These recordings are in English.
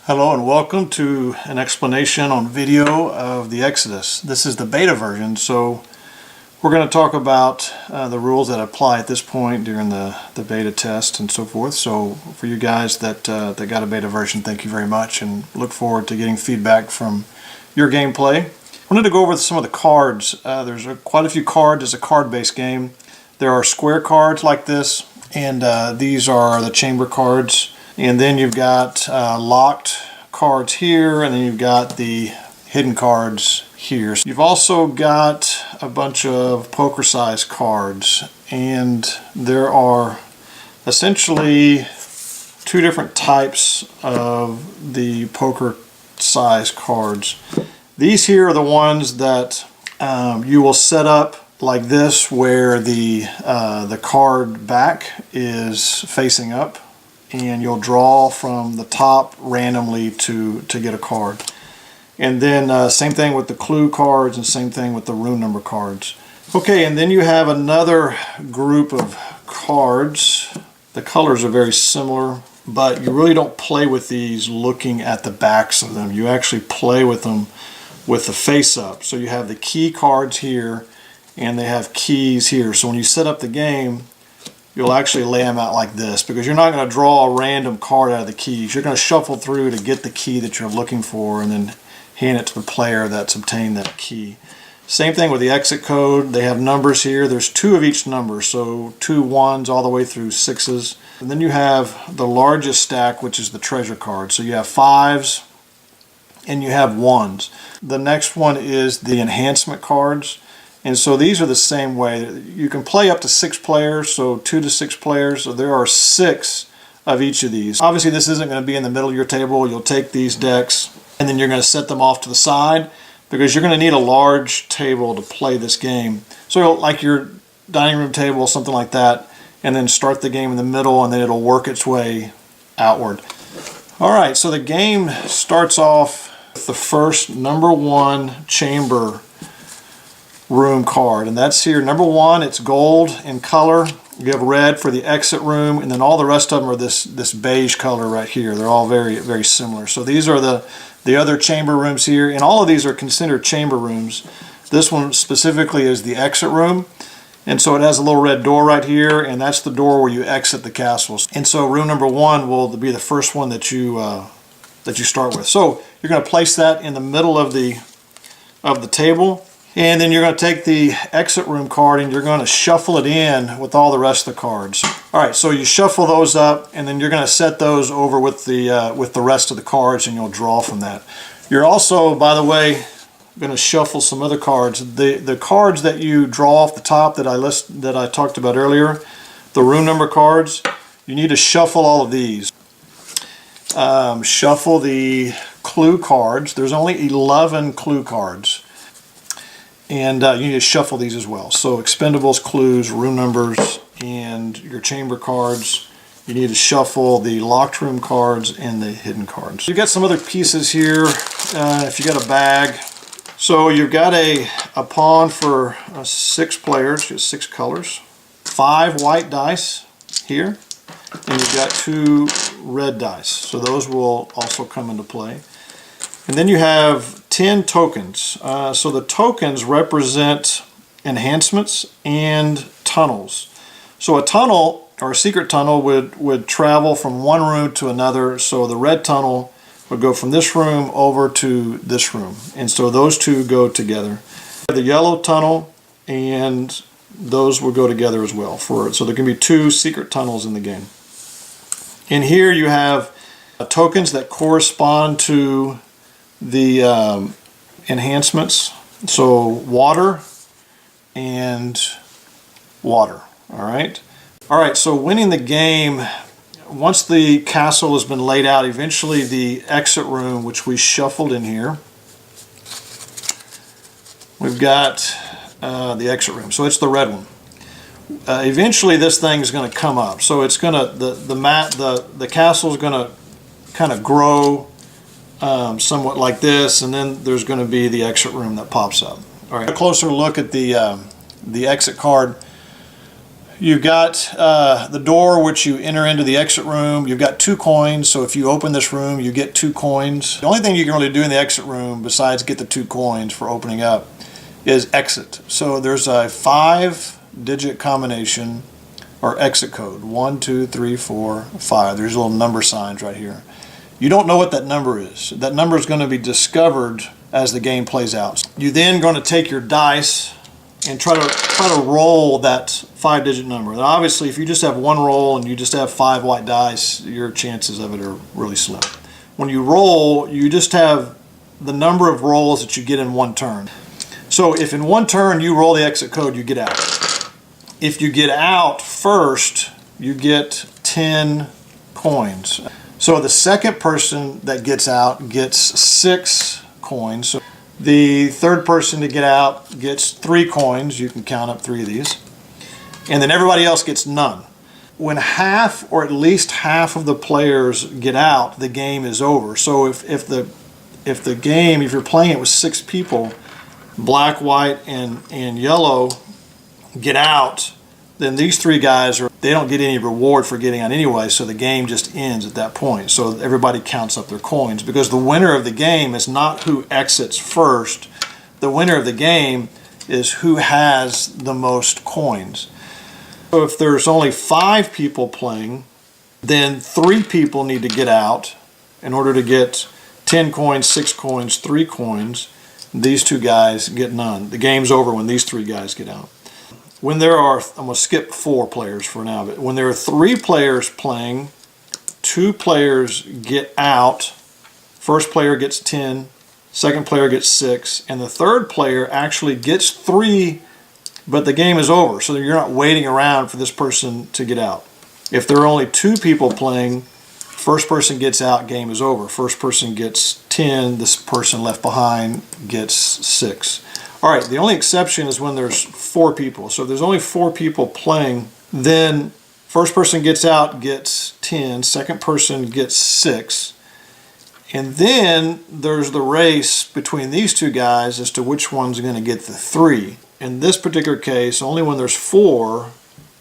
Hello and welcome to an explanation on video of the Exodus. This is the beta version, so we're going to talk about the rules that apply at this point during the beta test and so forth. So for you guys that got a beta version, thank you very much and look forward to getting feedback from your gameplay. I wanted to go over some of the cards. There's quite a few cards. It's a card-based game. There are square cards like this, and these are the chamber cards. And then you've got locked cards here, and then you've got the hidden cards here. So you've also got a bunch of poker-sized cards, and there are essentially two different types of the poker-sized cards. These here are the ones that you will set up like this, where the card back is facing up, and you'll draw from the top randomly to get a card. And then same thing with the clue cards, and same thing with the room number cards. Okay, and then you have another group of cards. The colors are very similar, but you really don't play with these looking at the backs of them. You actually play with them with the face up. So you have the key cards here, and they have keys here. So when you set up the game, you'll actually lay them out like this, because you're not going to draw a random card out of the keys. You're going to shuffle through to get the key that you're looking for and then hand it to the player that's obtained that key. Same thing with the exit code. They have numbers here. There's 2 of each number, so 2 1s all the way through 6s. And then you have the largest stack, which is the treasure card. So you have 5s and you have 1s. The next one is the enhancement cards. And so these are the same way. You can play up to 6 players, so 2 to 6 players. So there are 6 of each of these. Obviously this isn't going to be in the middle of your table. You'll take these decks and then you're going to set them off to the side, because you're going to need a large table to play this game. So like your dining room table, something like that, and then start the game in the middle, and then it'll work its way outward. Alright, so the game starts off with the first number 1 chamber room card, and that's here. Number 1, it's gold in color. You have red for the exit room, and then all the rest of them are this beige color right here. They're all very, very similar. So these are the other chamber rooms here, and all of these are considered chamber rooms. This one specifically is the exit room, and so it has a little red door right here, and that's the door where you exit the castles. And so room number 1 will be the first one that you start with. So you're going to place that in the middle of the table. And then you're going to take the exit room card and you're going to shuffle it in with all the rest of the cards. Alright, so you shuffle those up, and then you're going to set those over with the rest of the cards, and you'll draw from that. You're also, by the way, going to shuffle some other cards. The cards that you draw off the top that I talked about earlier, the room number cards, you need to shuffle all of these. Shuffle the clue cards. There's only 11 clue cards. And you need to shuffle these as well. So expendables, clues, room numbers, and your chamber cards. You need to shuffle the locked room cards and the hidden cards. You've got some other pieces here. If you got a bag. So you've got a pawn for 6 players, just 6 colors. 5 white dice here. And you've got 2 red dice. So those will also come into play. And then you have 10 tokens. So the tokens represent enhancements and tunnels. So a tunnel, or a secret tunnel, would travel from one room to another. So the red tunnel would go from this room over to this room. And so those two go together. The yellow tunnel, and those will go together as well. So there can be 2 secret tunnels in the game. And here you have tokens that correspond to the enhancements. So water and water. Alright, so winning the game, once the castle has been laid out, eventually the exit room, which we shuffled in here, we've got the exit room, so it's the red one. Eventually this thing is going to come up, so it's going to the castle is going to kind of grow somewhat like this, and then there's going to be the exit room that pops up. All right, a closer look at the exit card. You've got the door which you enter into the exit room. You've got 2 coins, so if you open this room, you get 2 coins. The only thing you can really do in the exit room besides get the 2 coins for opening up is exit. So there's a 5-digit combination or exit code. 1, 2, 3, 4, 5. There's little number signs right here. You don't know what that number is. That number is going to be discovered as the game plays out. You're then going to take your dice and try to roll that 5-digit number. Now obviously if you just have 1 roll and you just have 5 white dice, your chances of it are really slim. When you roll, you just have the number of rolls that you get in 1 turn. So if in 1 turn you roll the exit code, you get out. If you get out first, you get 10 coins. So the second person that gets out gets 6 coins. So the third person to get out gets 3 coins. You can count up 3 of these. And then everybody else gets none. When half or at least half of the players get out, the game is over. So if the game, if you're playing it with 6 people, black, white, and yellow get out, then these 3 guys they don't get any reward for getting out anyway, so the game just ends at that point. So everybody counts up their coins, because the winner of the game is not who exits first. The winner of the game is who has the most coins. So if there's only 5 people playing, then 3 people need to get out in order to get 10 coins, 6 coins, 3 coins. These 2 guys get none. The game's over when these 3 guys get out. When there are, I'm going to skip 4 players for now, but when there are 3 players playing, 2 players get out. First player gets 10, second player gets 6, and the third player actually gets 3, but the game is over, so you're not waiting around for this person to get out. If there are only 2 people playing, first person gets out, game is over. First person gets 10, this person left behind gets 6. All right, the only exception is when there's 4 people. So if there's only 4 people playing, then first person gets out gets 10, second person gets 6, and then there's the race between these 2 guys as to which one's going to get the 3. In this particular case, only when there's 4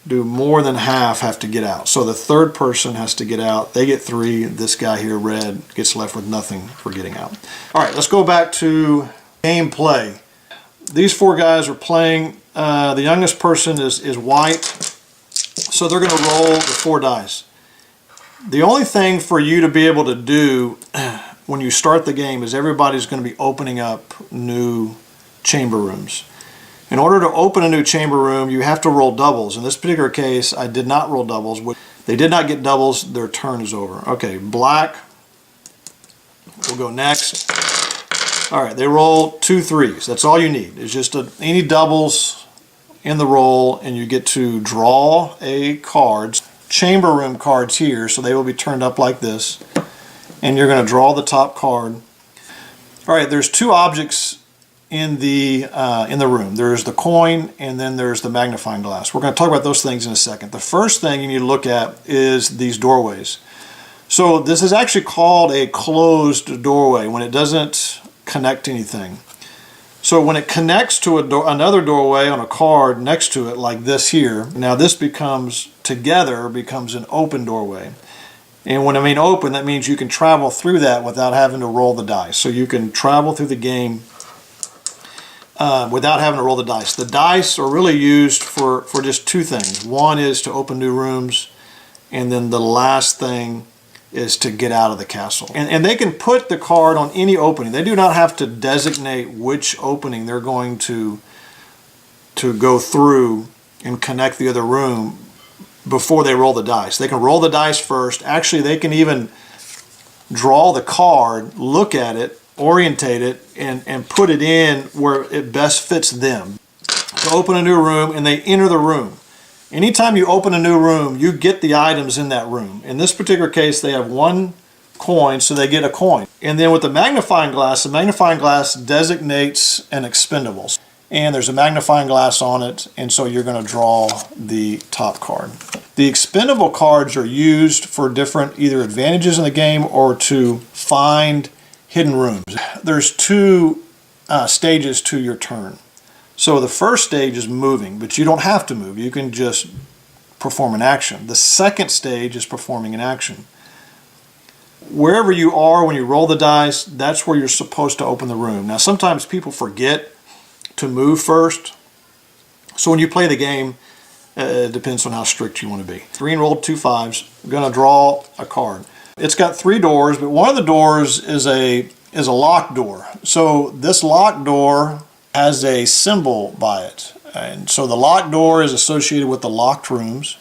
do more than half have to get out. So the third person has to get out. They get 3. This guy here, red, gets left with nothing for getting out. All right, let's go back to gameplay. These 4 guys are playing. The youngest person is white, so they're going to roll the 4 dice. The only thing for you to be able to do when you start the game is everybody's going to be opening up new chamber rooms. In order to open a new chamber room, you have to roll doubles. In this particular case, I did not roll doubles. They did not get doubles. Their turn is over. Okay, black. We'll go next. All right, they roll 2 3s. That's all you need. It's just any doubles in the roll, and you get to draw a card. Chamber room cards here, so they will be turned up like this. And you're going to draw the top card. All right, there's 2 objects in the room. There's the coin, and then there's the magnifying glass. We're going to talk about those things in a second. The first thing you need to look at is these doorways. So this is actually called a closed doorway when it doesn't connect anything. So when it connects to another doorway on a card next to it, like this here, now this becomes an open doorway. And when I mean open, that means you can travel through that without having to roll the dice. So you can travel through the game without having to roll the dice. The dice are really used for just 2 things. One is to open new rooms, and then the last thing is to get out of the castle. And they can put the card on any opening. They do not have to designate which opening they're going to go through and connect the other room before they roll the dice. They can roll the dice first. Actually, they can even draw the card, look at it, orientate it, and put it in where it best fits them. To open a new room, and they enter the room. Anytime you open a new room, you get the items in that room. In this particular case, they have 1 coin, so they get a coin. And then with the magnifying glass designates an expendable. And there's a magnifying glass on it, and so you're going to draw the top card. The expendable cards are used for different either advantages in the game or to find hidden rooms. There's 2 stages to your turn. So the first stage is moving, but you don't have to move. You can just perform an action. The second stage is performing an action. Wherever you are when you roll the dice, that's where you're supposed to open the room. Now sometimes people forget to move first. So when you play the game, it depends on how strict you want to be. Green rolled 2 5s. I'm going to draw a card. It's got 3 doors, but one of the doors is a locked door. So this locked door has a symbol by it. And so the locked door is associated with the locked rooms,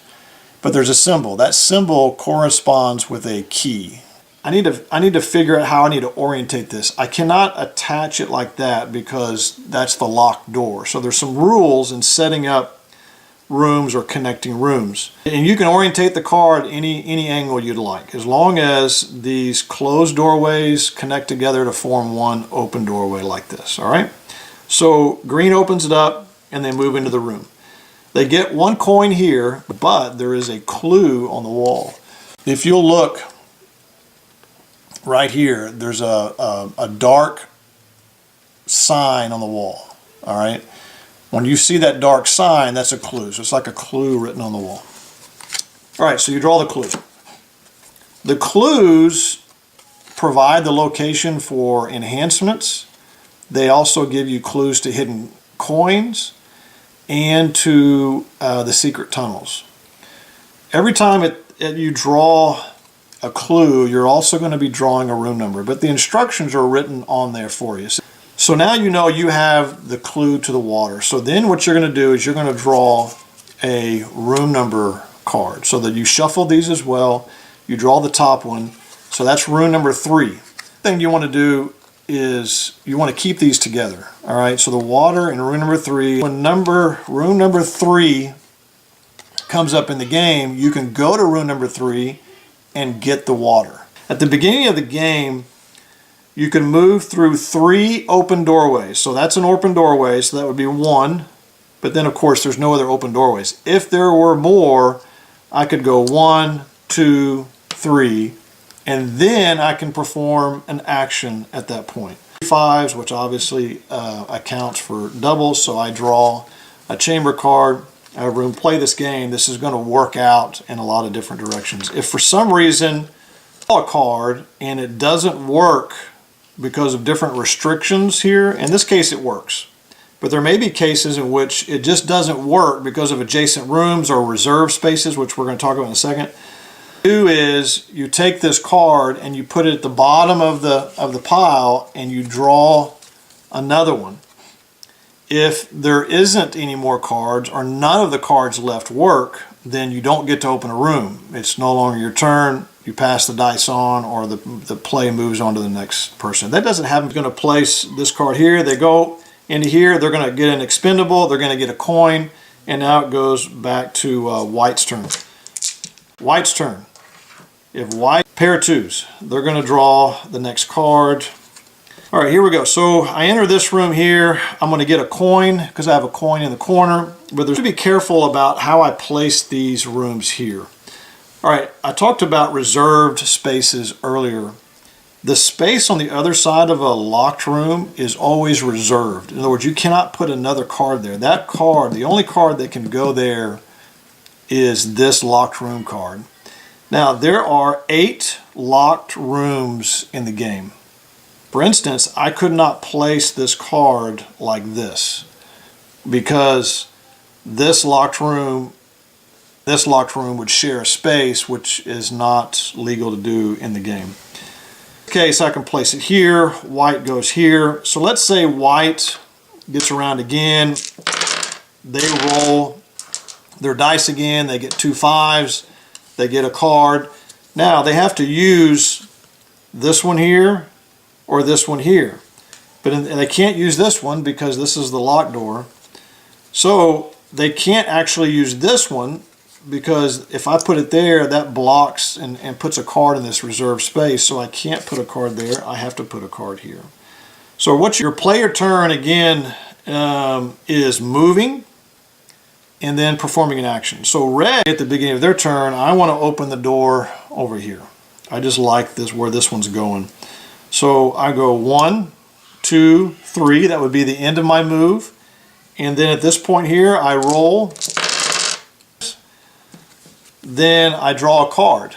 but there's a symbol. That symbol corresponds with a key. I need to figure out how I need to orientate this. I cannot attach it like that because that's the locked door. So there's some rules in setting up rooms or connecting rooms. And you can orientate the card any angle you'd like, as long as these closed doorways connect together to form one open doorway like this, all right? So green opens it up and they move into the room. They get 1 coin here, but there is a clue on the wall. If you'll look right here, there's a dark sign on the wall, all right? When you see that dark sign, that's a clue. So it's like a clue written on the wall. All right, so you draw the clue. The clues provide the location for enhancements. They also give you clues to hidden coins and to the secret tunnels. Every time you draw a clue, you're also going to be drawing a room number, but the instructions are written on there for you. So now you know you have the clue to the water. So then what you're going to do is you're going to draw a room number card, so that you shuffle these as well. You draw the top one, so that's room number 3. The thing you want to do is you want to keep these together. All right, so the water in room number 3. When room number 3 comes up in the game, you can go to room number 3 and get the water. At the beginning of the game, you can move through 3 open doorways. So that's an open doorway, so that would be 1. But then, of course, there's no other open doorways. If there were more, I could go 1, 2, 3, and then I can perform an action at that point. 5s, which obviously accounts for doubles, so I draw a chamber card. However, when we play this game, this is going to work out in a lot of different directions. If for some reason I draw a card and it doesn't work because of different restrictions here, in this case it works. But there may be cases in which it just doesn't work because of adjacent rooms or reserve spaces, which we're going to talk about in a second. What you do is you take this card and you put it at the bottom of the pile and you draw another one. If there isn't any more cards or none of the cards left work, then you don't get to open a room. It's no longer your turn. You pass the dice on, or the play moves on to the next person. That doesn't happen. I'm going to place this card here. They go into here. They're going to get an expendable. They're going to get a coin. And now it goes back to white's turn. White's turn. If white, pair of 2s, they're going to draw the next card. All right, here we go. So I enter this room here. I'm going to get a coin because I have a coin in the corner. But there's to be careful about how I place these rooms here. All right, I talked about reserved spaces earlier. The space on the other side of a locked room is always reserved. In other words, you cannot put another card there. That card, the only card that can go there is this locked room card. Now, there are 8 locked rooms in the game. For instance, I could not place this card like this because this locked room would share a space, which is not legal to do in the game. In this case, I can place it here. White goes here. So let's say white gets around again. They roll their dice again. They get 2 5s. They get a card. Now they have to use this one here or this one here. But they can't use this one because this is the locked door. So they can't actually use this one, because if I put it there, that blocks and puts a card in this reserved space, so I can't put a card there. I have to put a card here. So what your player turn again is moving and then performing an action. So red, at the beginning of their turn, I want to open the door over here. I just like this, where this one's going. So I go 1, 2, 3. That would be the end of my move. And then at this point here, I roll. then I draw a card.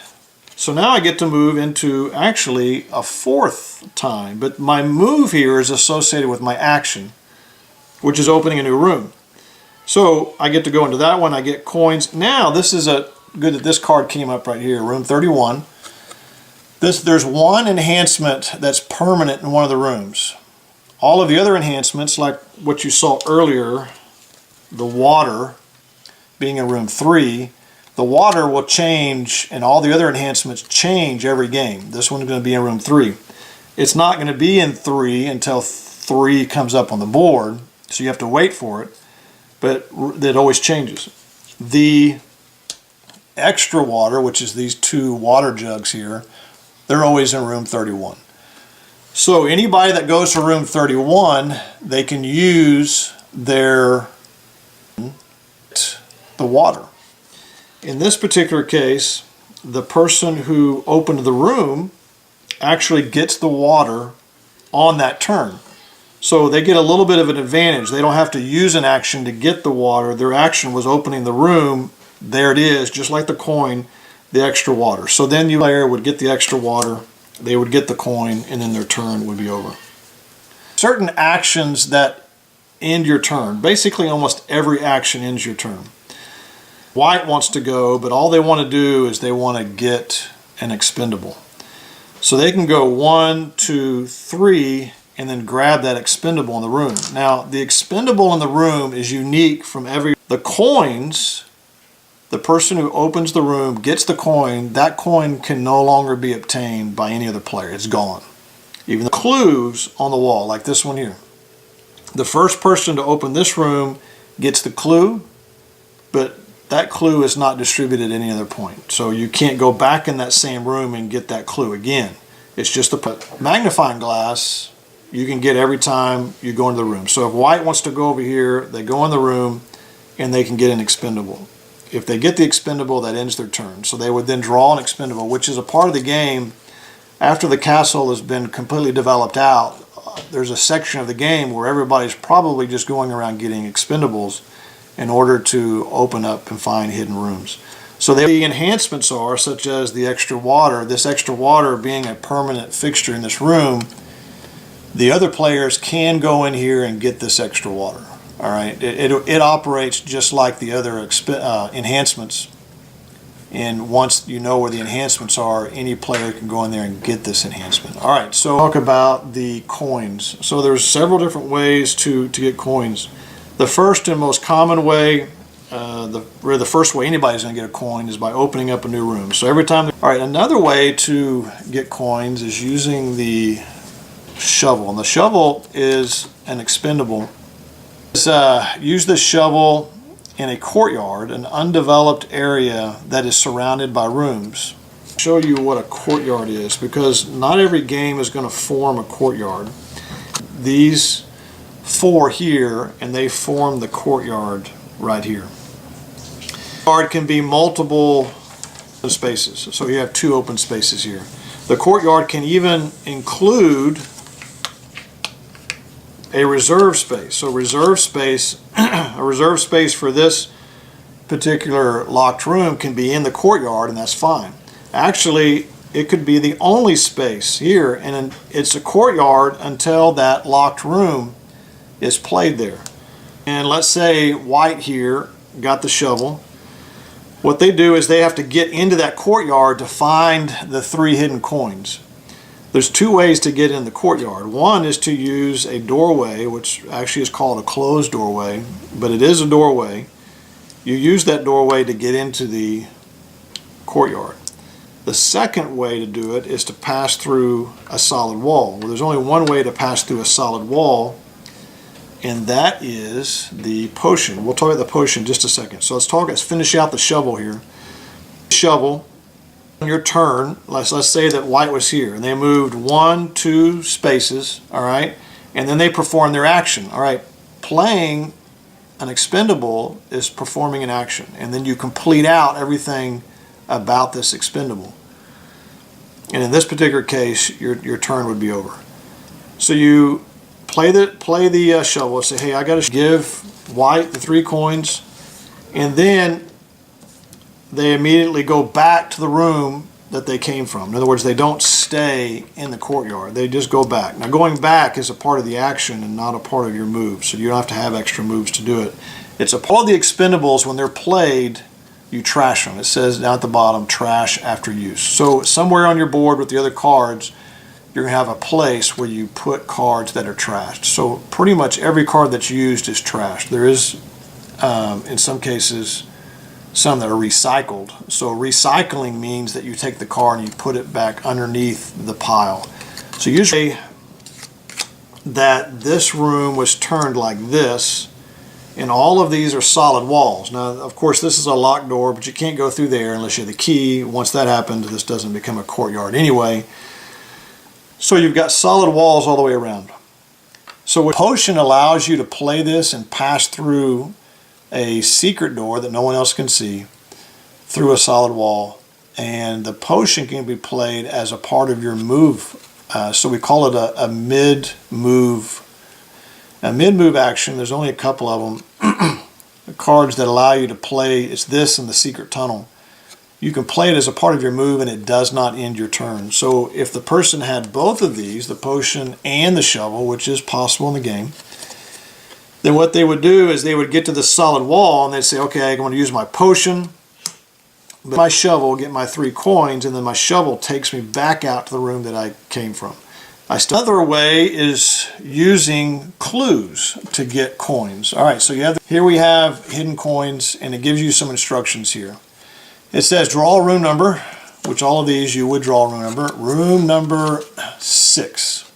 So now I get to move into actually a fourth time, but my move here is associated with my action, which is opening a new room. So I get to go into that one, I get coins. Now this is good that this card came up right here, room 31. There's one enhancement that's permanent in one of the rooms. All of the other enhancements, like what you saw earlier, the water being in room 3, the water will change, and all the other enhancements change every game. This one's going to be in room 3. It's not going to be in 3 until 3 comes up on the board, so you have to wait for it, but it always changes. The extra water, which is these 2 water jugs here, they're always in room 31. So anybody that goes to room 31, they can use the water. In this particular case, the person who opened the room actually gets the water on that turn. So they get a little bit of an advantage. They don't have to use an action to get the water. Their action was opening the room. There it is, just like the coin, the extra water. So then the player would get the extra water, they would get the coin, and then their turn would be over. Certain actions that end your turn. Basically almost every action ends your turn. White wants to go, but all they want to do is they want to get an expendable. So they can go 1, 2, 3, and then grab that expendable in the room. Now, the expendable in the room is unique from the coins. The person who opens the room gets the coin. That coin can no longer be obtained by any other player. It's gone. Even the clues on the wall, like this one here. The first person to open this room gets the clue, but that clue is not distributed at any other point. So you can't go back in that same room and get that clue again. It's just a magnifying glass you can get every time you go into the room. So if white wants to go over here, they go in the room and they can get an expendable. If they get the expendable, that ends their turn. So they would then draw an expendable, which is a part of the game. After the castle has been completely developed out, there's a section of the game where everybody's probably just going around getting expendables in order to open up and find hidden rooms. So the enhancements are such as the extra water. This extra water being a permanent fixture in this room, the other players can go in here and get this extra water. All right, it operates just like the other enhancements. And once you know where the enhancements are, any player can go in there and get this enhancement. All right, so talk about the coins. So there's several different ways to get coins. The first and most common way, the first way anybody's going to get a coin is by opening up a new room. So every time. All right, another way to get coins is using the shovel. And the shovel is an expendable. Use the shovel in a courtyard, an undeveloped area that is surrounded by rooms. I'll show you what a courtyard is, because not every game is going to form a courtyard. These 4 here, and they form the courtyard right here. Courtyard can be multiple spaces, so you have 2 open spaces here. The courtyard can even include a reserve space. So reserve space, a reserve space for this particular locked room can be in the courtyard, and that's fine. Actually, it could be the only space here, and it's a courtyard until that locked room is played there. And let's say white here got the shovel. What they do is they have to get into that courtyard to find the 3 hidden coins. There's 2 ways to get in the courtyard. One is to use a doorway, which actually is called a closed doorway, but it is a doorway. You use that doorway to get into the courtyard. The second way to do it is to pass through a solid wall. Well, there's only one way to pass through a solid wall, and that is the potion. We'll talk about the potion in just a second. So let's finish out the shovel here. Shovel. On your turn, let's say that white was here and they moved 1, 2 spaces, all right, and then they perform their action. All right, playing an expendable is performing an action, and then you complete out everything about this expendable. And in this particular case, your turn would be over. So you play the shovel. Say, hey, I got to give white the 3 coins, and then they immediately go back to the room that they came from. In other words, they don't stay in the courtyard. They just go back. Now, going back is a part of the action and not a part of your move, so you don't have to have extra moves to do it. It's a part of the expendables. When they're played, you trash them. It says down at the bottom, trash after use. So somewhere on your board with the other cards, you're going to have a place where you put cards that are trashed. So pretty much every card that's used is trashed. There is, in some cases, some that are recycled. So recycling means that you take the card and you put it back underneath the pile. So usually that this room was turned like this, and all of these are solid walls. Now, of course, this is a locked door, but you can't go through there unless you have the key. Once that happens, this doesn't become a courtyard anyway. So you've got solid walls all the way around. So a potion allows you to play this and pass through a secret door that no one else can see through a solid wall, and the potion can be played as a part of your move. So we call it a mid-move. A mid-move action, there's only a couple of them. The cards that allow you to play, it's this and the secret tunnel. You can play it as a part of your move and it does not end your turn. So if the person had both of these, the potion and the shovel, which is possible in the game, then what they would do is they would get to the solid wall and they'd say, okay, I'm going to use my potion, but my shovel, get my 3 coins, and then my shovel takes me back out to the room that I came from. Another way is using clues to get coins. All right, so here we have hidden coins, and it gives you some instructions here. It says draw a room number, which all of these you would draw a room number 6.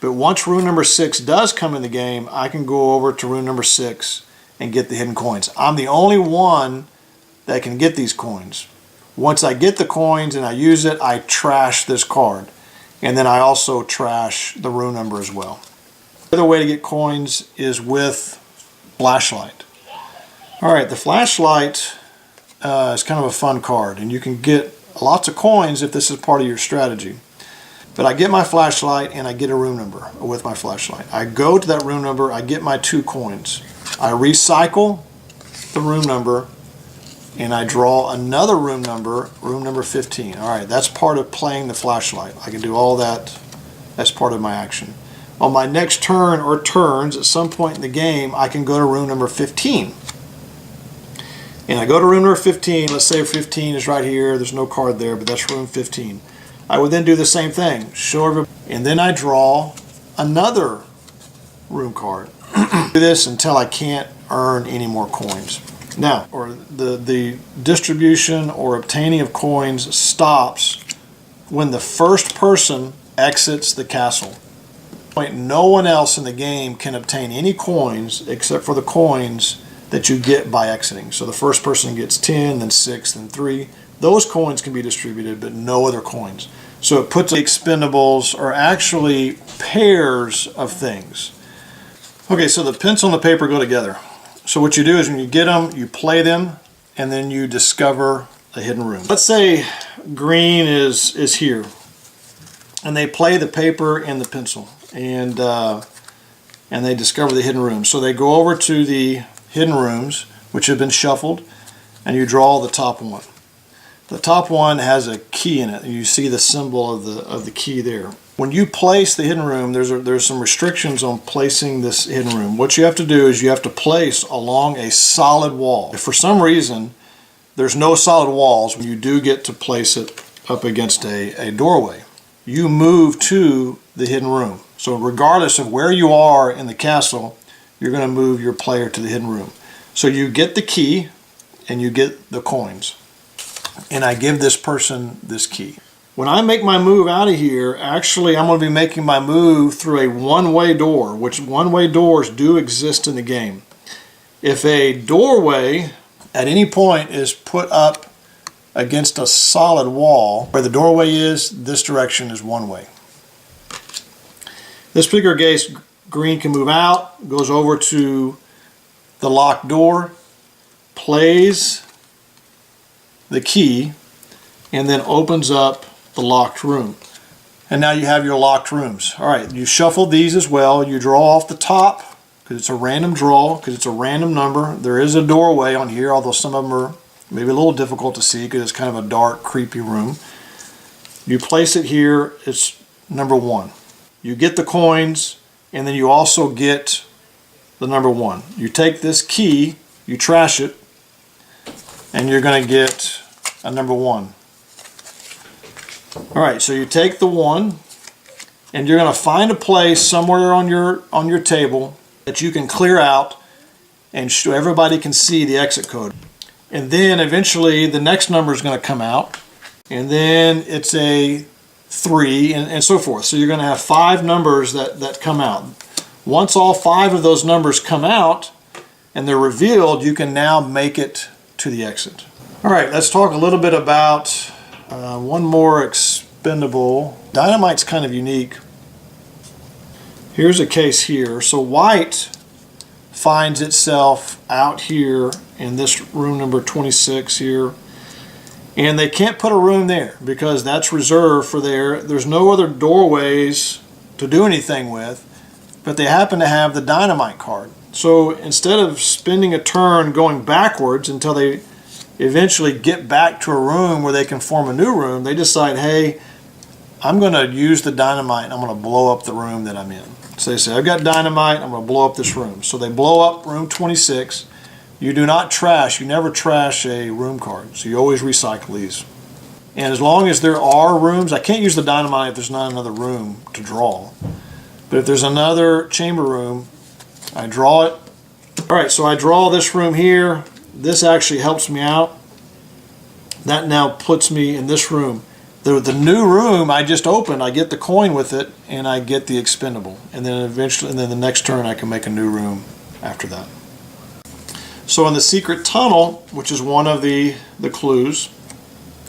But once room number 6 does come in the game, I can go over to room number 6 and get the hidden coins. I'm the only one that can get these coins. Once I get the coins and I use it, I trash this card. And then I also trash the room number as well. The other way to get coins is with flashlight. All right, the flashlight is kind of a fun card, and you can get lots of coins if this is part of your strategy. But I get my flashlight and I get a room number with my flashlight. I go to that room number, I get my 2 coins. I recycle the room number and I draw another room number 15. All right, that's part of playing the flashlight. I can do all that as part of my action. On my next turn or turns, at some point in the game, I can go to room number 15. And I go to room number 15, let's say 15 is right here, there's no card there, but that's room 15. I would then do the same thing, show everybody, and then I draw another room card. Do this until I can't earn any more coins. Now, or the distribution or obtaining of coins stops when the first person exits the castle. No one else in the game can obtain any coins except for the coins that you get by exiting. So the first person gets 10, then 6, then 3. Those coins can be distributed, but no other coins. So it puts the expendables are actually pairs of things. Okay, so the pencil and the paper go together. So what you do is when you get them, you play them, and then you discover a hidden room. Let's say green is here, and they play the paper and the pencil, and they discover the hidden room. So they go over to the hidden rooms, which have been shuffled, and you draw the top one. The top one has a key in it, and you see the symbol of the key there. When you place the hidden room, there's some restrictions on placing this hidden room. What you have to do is you have to place along a solid wall. If for some reason there's no solid walls, you do get to place it up against a doorway. You move to the hidden room. So regardless of where you are in the castle, you're going to move your player to the hidden room. So you get the key and you get the coins. And I give this person this key. When I make my move out of here, actually I'm going to be making my move through a one-way door, which one-way doors do exist in the game. If a doorway at any point is put up against a solid wall, where the doorway is, this direction is one way. This particular case, green can move out, goes over to the locked door, plays the key, and then opens up the locked room. And now you have your locked rooms. All right, you shuffle these as well. You draw off the top because it's a random draw, because it's a random number. There is a doorway on here, although some of them Maybe a little difficult to see because it's kind of a dark, creepy room. You place it here, it's number 1. You get the coins, and then you also get the number 1. You take this key, you trash it, and you're going to get a number 1. Alright, so you take the 1, and you're going to find a place somewhere on your table that you can clear out and so everybody can see the exit code. And then eventually the next number is going to come out, and then it's a 3 and so forth. So you're going to have 5 numbers that come out. Once all 5 of those numbers come out and they're revealed, you can now make it to the exit. Alright, let's talk a little bit about one more expendable. Dynamite's kind of unique. Here's a case here. So white finds itself out here in this room number 26 here, and they can't put a room there because that's reserved for there. There's no other doorways to do anything with, but they happen to have the dynamite card. So instead of spending a turn going backwards until they eventually get back to a room where they can form a new room, they decide, hey, I'm going to use the dynamite and I'm going to blow up the room that I'm in. So they say, I've got dynamite, I'm going to blow up this room. So they blow up room 26. You do not trash, you never trash a room card. So you always recycle these. And as long as there are rooms, I can't use the dynamite if there's not another room to draw. But if there's another chamber room, I draw it. Alright, so I draw this room here. This actually helps me out. That now puts me in this room. The new room I just opened, I get the coin with it, and I get the expendable. And then eventually, and then the next turn I can make a new room after that. So in the secret tunnel, which is one of the clues,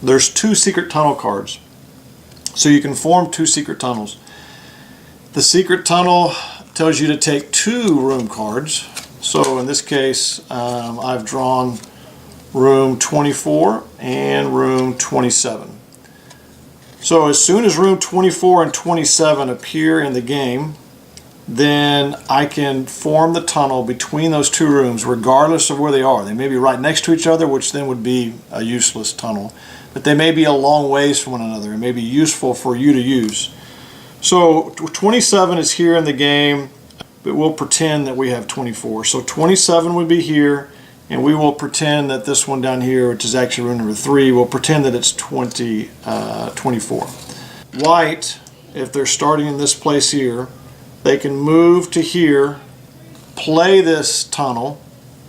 there's 2 secret tunnel cards. So you can form 2 secret tunnels. The secret tunnel tells you to take 2 room cards. So in this case, I've drawn room 24 and room 27. So as soon as room 24 and 27 appear in the game, then I can form the tunnel between those 2 rooms regardless of where they are. They may be right next to each other, which then would be a useless tunnel, but they may be a long ways from one another. It may be useful for you to use. So 27 is here in the game, but we'll pretend that we have 24. So 27 would be here, and we will pretend that this one down here, which is actually room number 3, we'll pretend that it's 24. White, if they're starting in this place here, they can move to here, play this tunnel,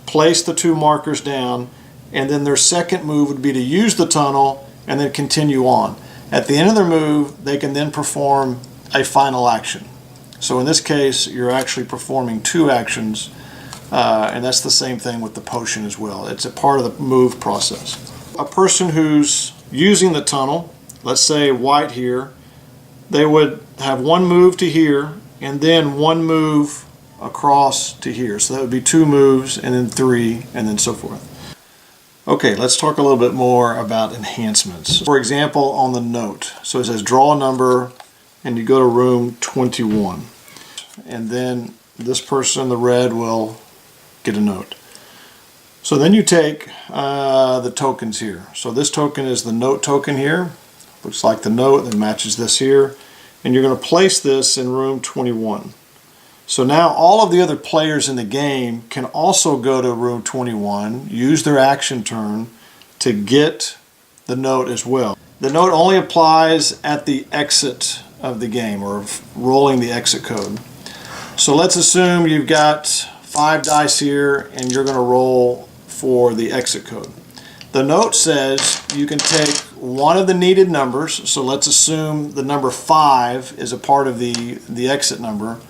place the 2 markers down, and then their second move would be to use the tunnel and then continue on. At the end of their move, they can then perform a final action. So in this case, you're actually performing 2 actions, and that's the same thing with the potion as well. It's a part of the move process. A person who's using the tunnel, let's say white here, they would have 1 move to here, and then 1 move across to here. So that would be 2 moves, and then 3, and then so forth. Okay, let's talk a little bit more about enhancements. For example, on the note. So it says draw a number, and you go to room 21. And then this person, the red, will get a note. So then you take the tokens here. So this token is the note token here. Looks like the note that matches this here. And you're going to place this in room 21. So now all of the other players in the game can also go to room 21, use their action turn to get the note as well. The note only applies at the exit of the game, or rolling the exit code. So let's assume you've got 5 dice here and you're going to roll for the exit code. The note says you can take one of the needed numbers, so let's assume the number 5 is a part of the exit number.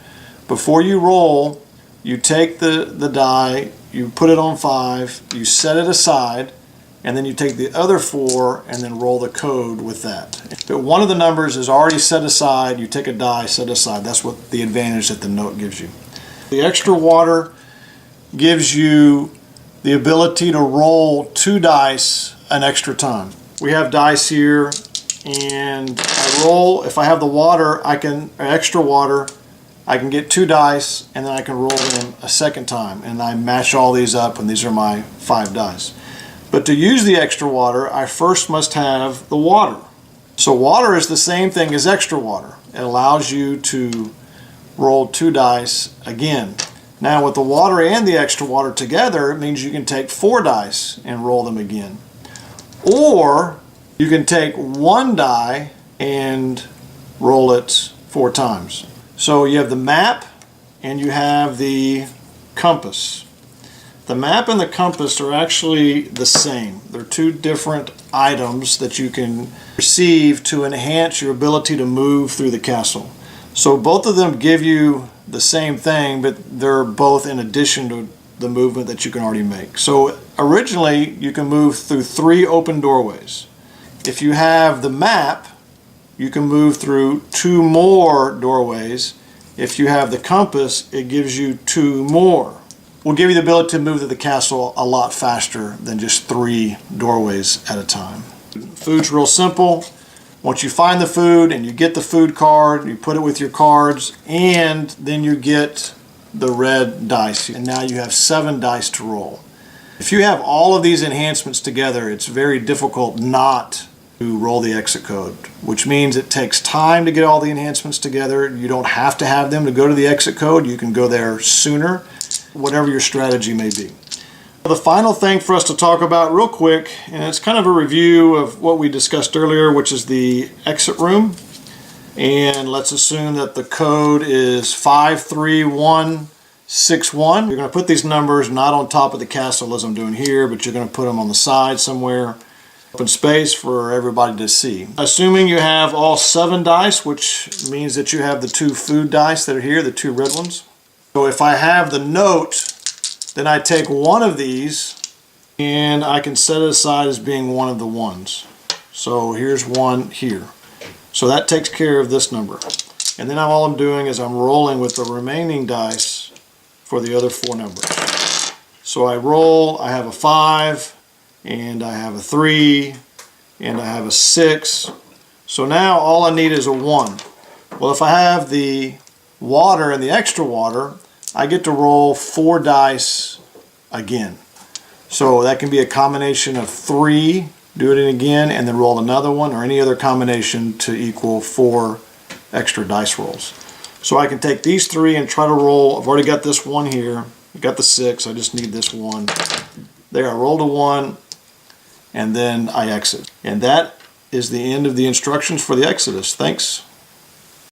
Before you roll, you take the die, you put it on 5, you set it aside, and then you take the other 4 and then roll the code with that. But one of the numbers is already set aside, you take a die, set aside. That's what the advantage that the note gives you. The extra water gives you the ability to roll 2 dice an extra time. We have dice here, and I roll, if I have the water, extra water, I can get 2 dice, and then I can roll them a second time, and I match all these up, and these are my 5 dice. But to use the extra water, I first must have the water. So water is the same thing as extra water. It allows you to roll 2 dice again. Now with the water and the extra water together, it means you can take 4 dice and roll them again. Or you can take 1 die and roll it 4 times. So you have the map and you have the compass. The map and the compass are actually the same. They're 2 different items that you can receive to enhance your ability to move through the castle. So both of them give you the same thing, but they're both in addition to the movement that you can already make. So originally you can move through 3 open doorways. If you have the map, you can move through 2 more doorways. If you have the compass, it gives you 2 more. Will give you the ability to move to the castle a lot faster than just 3 doorways at a time. Food's real simple. Once you find the food and you get the food card, you put it with your cards, and then you get the red dice. And now you have 7 dice to roll. If you have all of these enhancements together, it's very difficult not to roll the exit code, which means it takes time to get all the enhancements together. You don't have to have them to go to the exit code. You can go there sooner, whatever your strategy may be. The final thing for us to talk about real quick, and it's kind of a review of what we discussed earlier, which is the exit room. And let's assume that the code is 53161. You're going to put these numbers not on top of the castle as I'm doing here, but you're going to put them on the side somewhere, open space for everybody to see. Assuming you have all 7 dice, which means that you have the 2 food dice that are here, the 2 red ones. So if I have the note, then I take one of these and I can set it aside as being one of the ones. So here's one here. So that takes care of this number. And then all I'm doing is I'm rolling with the remaining dice for the other 4 numbers. So I roll, I have a 5, and I have a 3, and I have a 6. So now all I need is a 1. Well, if I have the water and the extra water, I get to roll 4 dice again. So that can be a combination of 3, do it again, and then roll another one, or any other combination to equal 4 extra dice rolls. So I can take these 3 and try to roll. I've already got this 1 here. I got the 6, I just need this 1. There, I rolled a 1, and then I exit. And that is the end of the instructions for the Exodus. Thanks.